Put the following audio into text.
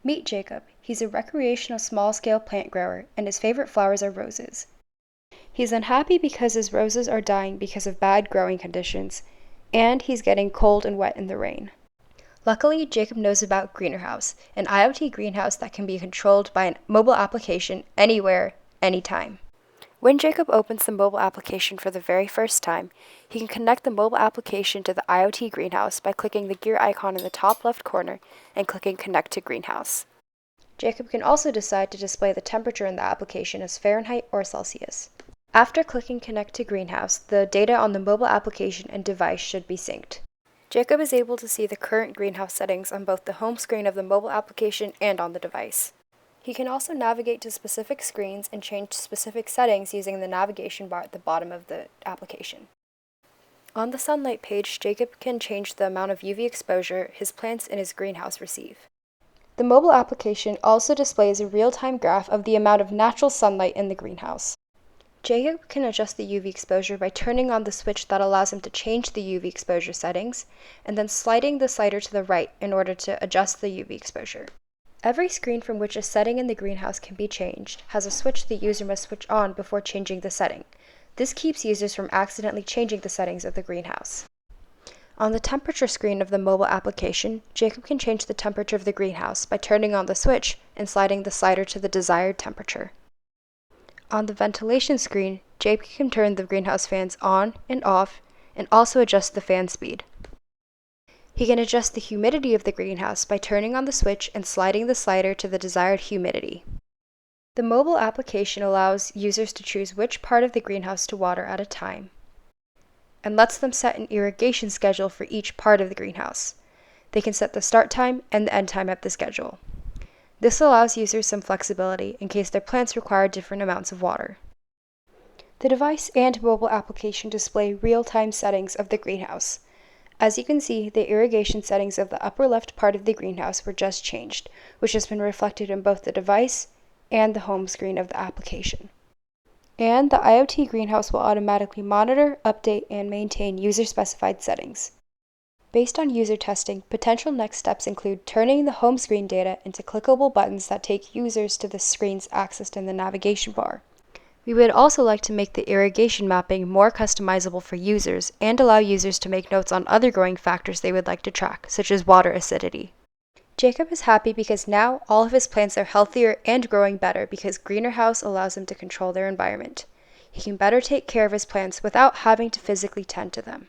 Meet Jacob. He's a recreational small-scale plant grower, and his favorite flowers are roses. He's unhappy because his roses are dying because of bad growing conditions, and he's getting cold and wet in the rain. Luckily, Jacob knows about GreenerHouse, an IoT greenhouse that can be controlled by a mobile application anywhere, anytime. When Jacob opens the mobile application for the very first time, he can connect the mobile application to the IoT greenhouse by clicking the gear icon in the top left corner and clicking Connect to Greenhouse. Jacob can also decide to display the temperature in the application as Fahrenheit or Celsius. After clicking Connect to Greenhouse, the data on the mobile application and device should be synced. Jacob is able to see the current greenhouse settings on both the home screen of the mobile application and on the device. He can also navigate to specific screens and change specific settings using the navigation bar at the bottom of the application. On the sunlight page, Jacob can change the amount of UV exposure his plants in his greenhouse receive. The mobile application also displays a real-time graph of the amount of natural sunlight in the greenhouse. Jacob can adjust the UV exposure by turning on the switch that allows him to change the UV exposure settings, and then sliding the slider to the right in order to adjust the UV exposure. Every screen from which a setting in the greenhouse can be changed has a switch the user must switch on before changing the setting. This keeps users from accidentally changing the settings of the greenhouse. On the temperature screen of the mobile application, Jacob can change the temperature of the greenhouse by turning on the switch and sliding the slider to the desired temperature. On the ventilation screen, Jacob can turn the greenhouse fans on and off and also adjust the fan speed. He can adjust the humidity of the greenhouse by turning on the switch and sliding the slider to the desired humidity. The mobile application allows users to choose which part of the greenhouse to water at a time, and lets them set an irrigation schedule for each part of the greenhouse. They can set the start time and the end time of the schedule. This allows users some flexibility in case their plants require different amounts of water. The device and mobile application display real-time settings of the greenhouse. As you can see, the irrigation settings of the upper left part of the greenhouse were just changed, which has been reflected in both the device and the home screen of the application. And the IoT greenhouse will automatically monitor, update, and maintain user-specified settings. Based on user testing, potential next steps include turning the home screen data into clickable buttons that take users to the screens accessed in the navigation bar. We would also like to make the irrigation mapping more customizable for users and allow users to make notes on other growing factors they would like to track, such as water acidity. Jacob is happy because now all of his plants are healthier and growing better because GreenerHouse allows him to control their environment. He can better take care of his plants without having to physically tend to them.